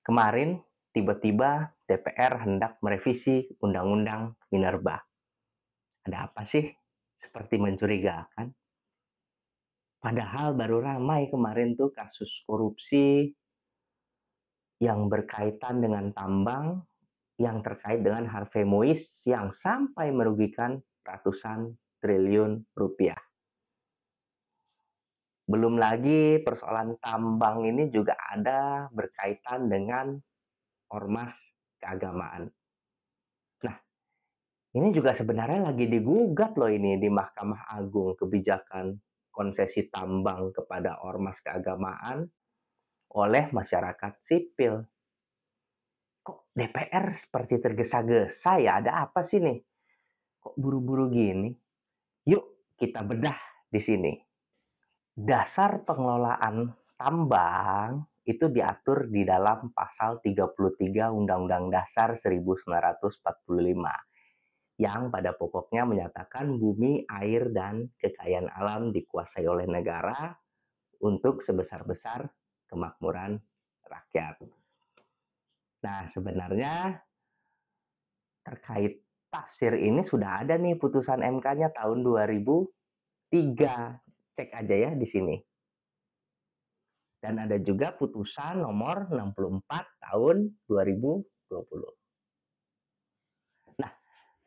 Kemarin, tiba-tiba DPR hendak merevisi Undang-Undang Minerba. Ada apa sih? Seperti mencurigakan. Padahal baru ramai kemarin tuh kasus korupsi yang berkaitan dengan tambang, yang terkait dengan Harvey Mois yang sampai merugikan ratusan triliun rupiah. Belum lagi persoalan tambang ini juga ada berkaitan dengan ormas keagamaan. Nah, ini juga sebenarnya lagi digugat loh ini di Mahkamah Agung kebijakan konsesi tambang kepada ormas keagamaan oleh masyarakat sipil. Kok DPR seperti tergesa-gesa ya? Ada apa sih nih? Kok buru-buru gini? Yuk kita bedah di sini. Dasar pengelolaan tambang itu diatur di dalam pasal 33 Undang-Undang Dasar 1945 yang pada pokoknya menyatakan bumi, air, dan kekayaan alam dikuasai oleh negara untuk sebesar-besar kemakmuran rakyat. Nah, sebenarnya terkait tafsir ini sudah ada nih putusan MK-nya tahun 2003. Cek aja ya di sini. Dan ada juga putusan nomor 64 tahun 2020. Nah,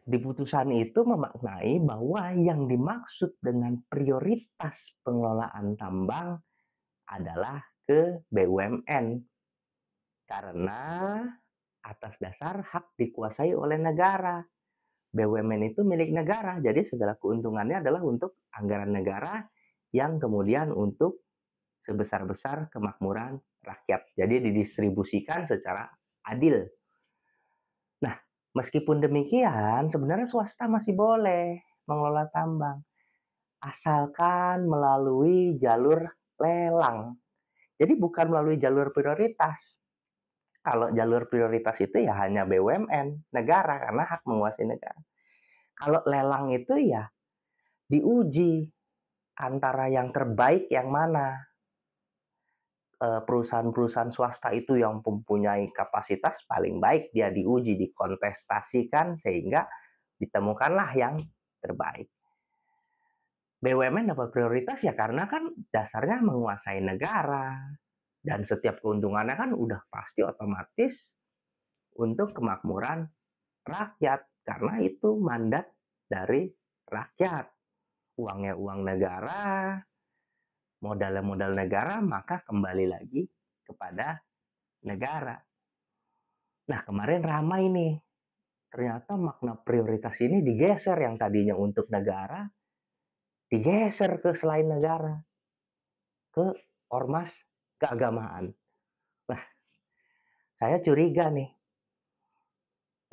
di putusan itu memaknai bahwa yang dimaksud dengan prioritas pengelolaan tambang adalah ke BUMN. Karena atas dasar hak dikuasai oleh negara. BUMN itu milik negara, jadi segala keuntungannya adalah untuk anggaran negara yang kemudian untuk sebesar-besar kemakmuran rakyat. Jadi didistribusikan secara adil. Nah, meskipun demikian, sebenarnya swasta masih boleh mengelola tambang, asalkan melalui jalur lelang. Jadi bukan melalui jalur prioritas. Kalau jalur prioritas itu ya hanya BUMN, negara, karena hak menguasai negara. Kalau lelang itu ya diuji antara yang terbaik yang mana. Perusahaan-perusahaan swasta itu yang mempunyai kapasitas paling baik, dia diuji, dikontestasikan sehingga ditemukanlah yang terbaik. BUMN dapat prioritas ya karena kan dasarnya menguasai negara dan setiap keuntungannya kan udah pasti otomatis untuk kemakmuran rakyat karena itu mandat dari rakyat. Uangnya uang negara, modalnya modal negara, maka kembali lagi kepada negara. Nah, kemarin ramai nih. Ternyata makna prioritas ini digeser yang tadinya untuk negara, digeser ke selain negara, ke ormas keagamaan. Nah, saya curiga nih,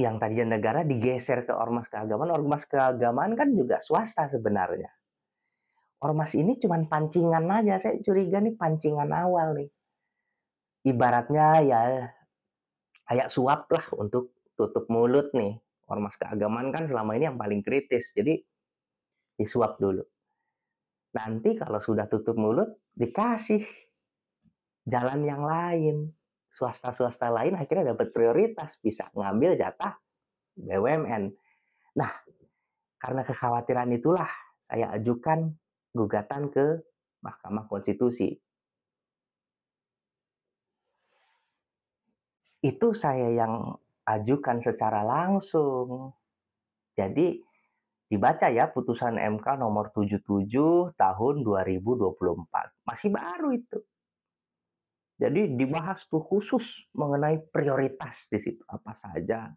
yang tadinya negara digeser ke ormas keagamaan kan juga swasta sebenarnya. Ormas ini cuma pancingan aja, saya curiga nih pancingan awal nih. Ibaratnya ya kayak suap lah untuk tutup mulut nih. Ormas keagamaan kan selama ini yang paling kritis, jadi disuap dulu. Nanti kalau sudah tutup mulut, dikasih jalan yang lain. Swasta-swasta lain akhirnya dapat prioritas, bisa ngambil jatah BUMN. Nah, karena kekhawatiran itulah saya ajukan gugatan ke Mahkamah Konstitusi. Itu saya yang ajukan secara langsung. Jadi dibaca ya putusan MK nomor 77 tahun 2024. Masih baru itu. Jadi dibahas tuh khusus mengenai prioritas di situ apa saja.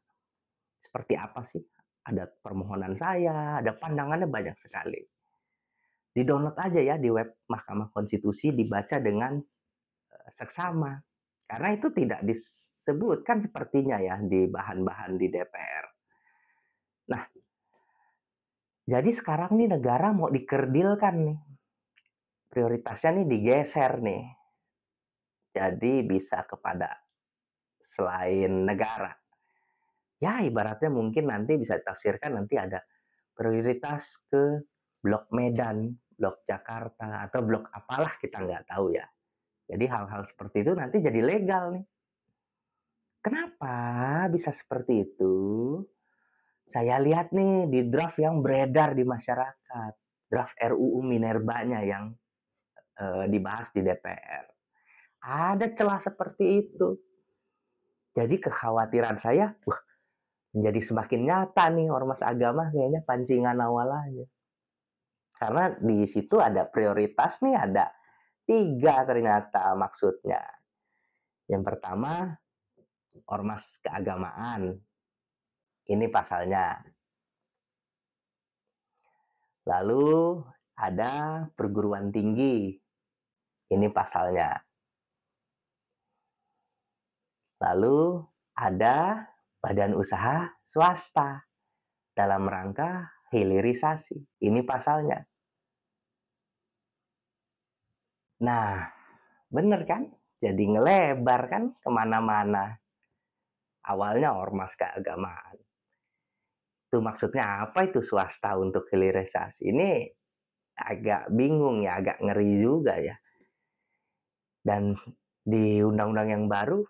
Seperti apa sih? Ada permohonan saya, ada pandangannya banyak sekali. Di-download aja ya di web Mahkamah Konstitusi, dibaca dengan seksama. Karena itu tidak disebutkan sepertinya ya di bahan-bahan di DPR. Nah, jadi sekarang nih negara mau dikerdilkan nih. Prioritasnya nih digeser nih. Jadi bisa kepada selain negara. Ya ibaratnya mungkin nanti bisa ditafsirkan nanti ada prioritas ke blok Medan, blok Jakarta, atau blok apalah kita nggak tahu ya. Jadi hal-hal seperti itu nanti jadi legal nih. Kenapa bisa seperti itu? Saya lihat nih di draft yang beredar di masyarakat, draft RUU Minerbanya yang dibahas di DPR. Ada celah seperti itu. Jadi kekhawatiran saya, menjadi semakin nyata nih ormas agama kayaknya pancingan awal aja. Karena di situ ada prioritas nih, ada 3 ternyata maksudnya. Yang pertama, ormas keagamaan. Ini pasalnya. Lalu ada perguruan tinggi. Ini pasalnya. Lalu ada badan usaha swasta dalam rangka hilirisasi. Ini pasalnya. Nah, bener kan? Jadi ngelebar kan kemana-mana. Awalnya ormas keagamaan. Itu maksudnya apa itu swasta untuk hilirisasi? Ini agak bingung ya, agak ngeri juga ya. Dan di undang-undang yang baru,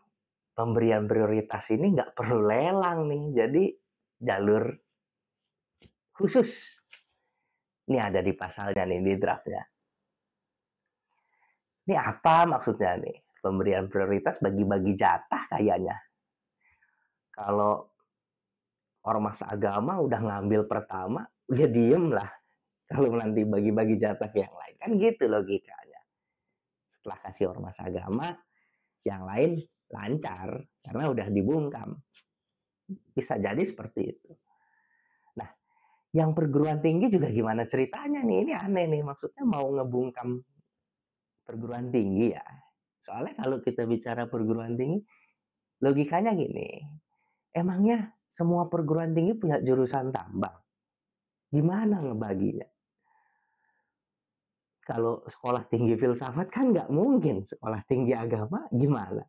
pemberian prioritas ini nggak perlu lelang nih. Jadi jalur khusus. Ini ada di pasalnya nih, di draftnya. Ini apa maksudnya nih? Pemberian prioritas bagi-bagi jatah kayaknya. Kalau ormas agama udah ngambil pertama, dia diem lah. Kalau nanti bagi-bagi jatah ke yang lain. Kan gitu logikanya. Setelah kasih ormas agama, yang lain lancar. Karena udah dibungkam. Bisa jadi seperti itu. Nah, yang perguruan tinggi juga gimana ceritanya nih? Ini aneh nih. Maksudnya mau ngebungkam perguruan tinggi ya. Soalnya kalau kita bicara perguruan tinggi, logikanya gini. Emangnya semua perguruan tinggi punya jurusan tambang? Gimana ngebaginya? Kalau sekolah tinggi filsafat kan nggak mungkin. Sekolah tinggi agama gimana?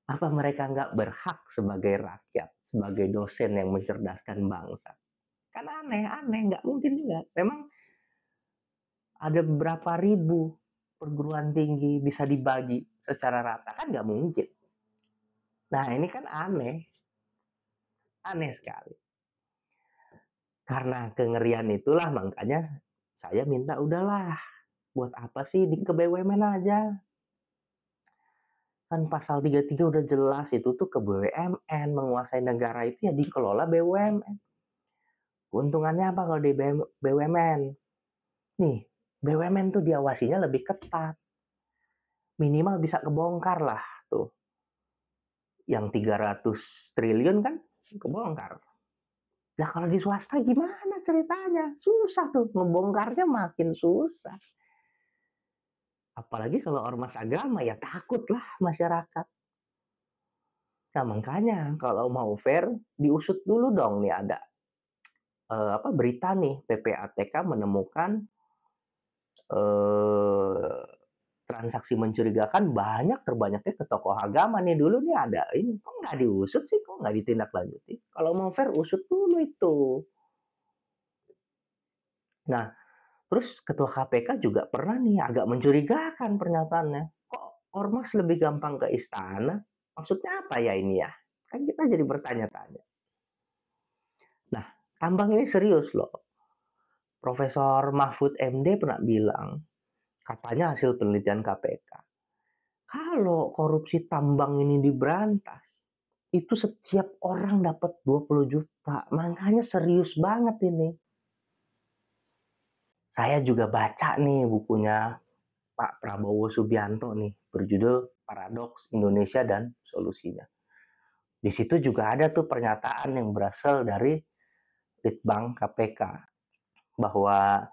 Apa mereka nggak berhak sebagai rakyat, sebagai dosen yang mencerdaskan bangsa? Kan aneh, nggak mungkin juga. Memang ada beberapa ribu perguruan tinggi bisa dibagi secara rata, kan nggak mungkin. Nah ini kan aneh sekali. Karena kengerian itulah makanya saya minta udahlah, buat apa sih di ke BUMN aja? Kan pasal 33 udah jelas itu tuh ke BUMN, menguasai negara itu ya dikelola BUMN. Keuntungannya apa kalau di BUMN? Nih, BUMN tuh diawasinya lebih ketat. Minimal bisa kebongkar lah tuh. Yang 300 triliun kan kebongkar. Nah kalau di swasta gimana ceritanya? Susah tuh, ngebongkarnya makin susah. Apalagi kalau ormas agama ya takutlah masyarakat. Nah makanya kalau mau fair diusut dulu dong nih ada berita nih PPATK menemukan eh, transaksi mencurigakan terbanyaknya ke tokoh agama nih dulu nih ada ini kok nggak diusut sih kok nggak ditindaklanjuti kalau mau fair usut dulu itu. Nah terus ketua KPK juga pernah nih agak mencurigakan pernyataannya kok ormas lebih gampang ke istana maksudnya apa ya ini ya kan kita jadi bertanya-tanya. Nah tambang ini serius loh. Profesor Mahfud MD pernah bilang katanya hasil penelitian KPK kalau korupsi tambang ini diberantas, itu setiap orang dapat 20 juta. Makanya serius banget ini. Saya juga baca nih bukunya Pak Prabowo Subianto nih, berjudul Paradoks Indonesia dan Solusinya. Di situ juga ada tuh pernyataan yang berasal dari Litbang KPK bahwa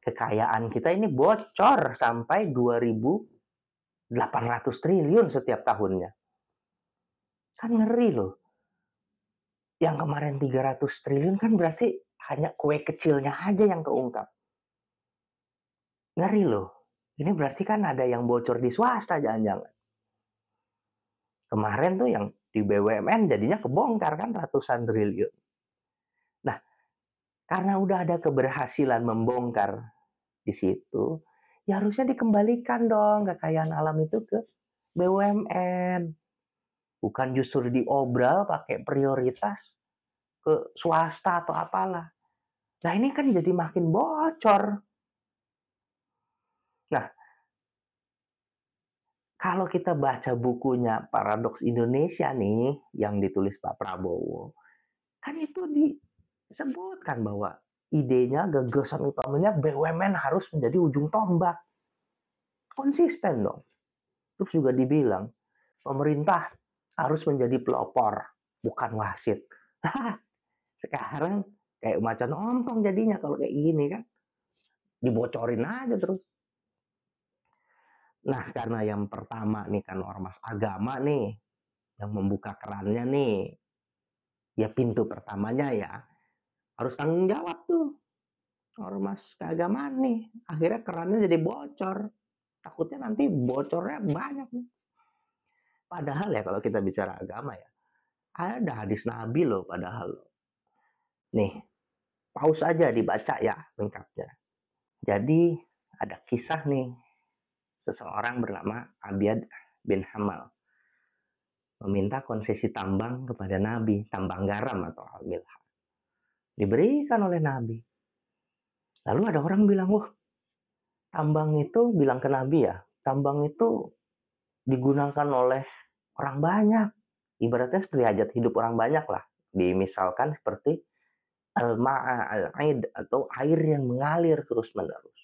kekayaan kita ini bocor sampai 2.800 triliun setiap tahunnya. Kan ngeri loh. Yang kemarin 300 triliun kan berarti hanya kue kecilnya aja yang keungkap. Ngeri loh. Ini berarti kan ada yang bocor di swasta jangan-jangan. Kemarin tuh yang di BUMN jadinya kebongkar kan ratusan triliun. Nah, karena udah ada keberhasilan membongkar di situ, ya harusnya dikembalikan dong kekayaan alam itu ke BUMN. bukan justru diobral pakai prioritas ke swasta atau apalah. Nah, ini kan jadi makin bocor. Nah, kalau kita baca bukunya Paradoks Indonesia nih, yang ditulis Pak Prabowo, kan itu disebutkan bahwa idenya, gagasan utamanya BUMN harus menjadi ujung tombak. Konsisten dong. Terus juga dibilang, pemerintah harus menjadi pelopor, bukan wasit. Sekarang kayak macan ompong jadinya kalau kayak gini kan. Dibocorin aja terus. Nah, karena yang pertama nih kan ormas agama nih, yang membuka kerannya nih, ya pintu pertamanya ya, harus tanggung jawab tuh. Ormas keagamaan nih, akhirnya kerannya jadi bocor. Takutnya nanti bocornya banyak nih. Padahal ya kalau kita bicara agama ya, ada hadis Nabi loh padahal. Nih, pause aja dibaca ya lengkapnya. Jadi ada kisah nih, seseorang bernama Abiad bin Hamal meminta konsesi tambang kepada Nabi, tambang garam atau al-milha. Diberikan oleh Nabi. Lalu ada orang bilang, wah tambang itu, bilang ke Nabi ya, tambang itu digunakan oleh orang banyak. Ibaratnya seperti hajat hidup orang banyak lah. Dimisalkan seperti al-ma'a al-aid atau air yang mengalir terus-menerus.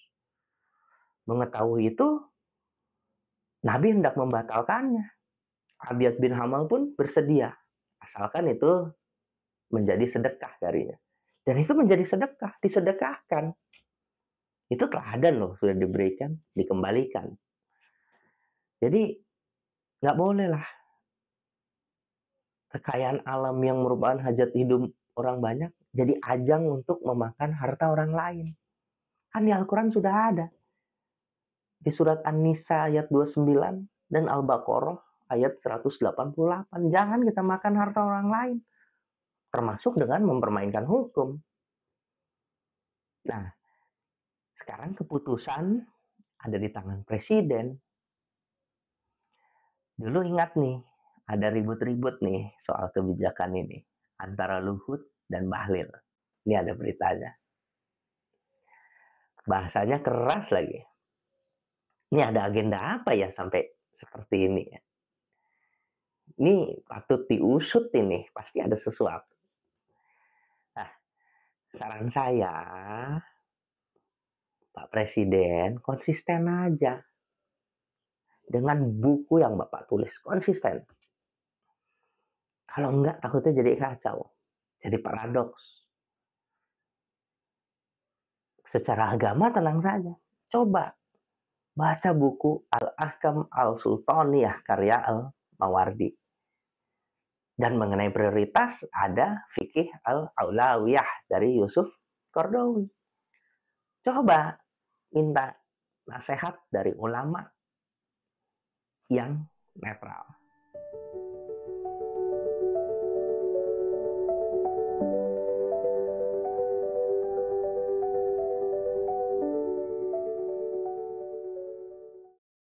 Mengetahui itu, Nabi hendak membatalkannya. Abiyad bin Hamal pun bersedia. Asalkan itu menjadi sedekah darinya. Dan itu menjadi sedekah, disedekahkan. Itu teladan loh, sudah diberikan, dikembalikan. Jadi, nggak boleh lah kekayaan alam yang merupakan hajat hidup orang banyak jadi ajang untuk memakan harta orang lain. Kan di Al-Quran sudah ada. Di surat An-Nisa ayat 29 dan Al-Baqarah ayat 188. Jangan kita makan harta orang lain. Termasuk dengan mempermainkan hukum. Nah, sekarang keputusan ada di tangan presiden. Dulu ingat nih, ada ribut-ribut nih soal kebijakan ini. Antara Luhut dan Bahlil. Ini ada beritanya. Bahasanya keras lagi. Ini ada agenda apa ya sampai seperti ini ya? Ini patut diusut ini, pasti ada sesuatu. Nah, saran saya, Pak Presiden, konsisten aja. Dengan buku yang Bapak tulis, konsisten. Kalau enggak, takutnya jadi kacau. Jadi paradoks. Secara agama tenang saja. Coba baca buku Al-Ahkam Al-Sultaniyah karya Al-Mawardi. Dan mengenai prioritas ada Fikih Al-Aulawiyah dari Yusuf Qardawi. Coba minta nasihat dari ulama yang netral.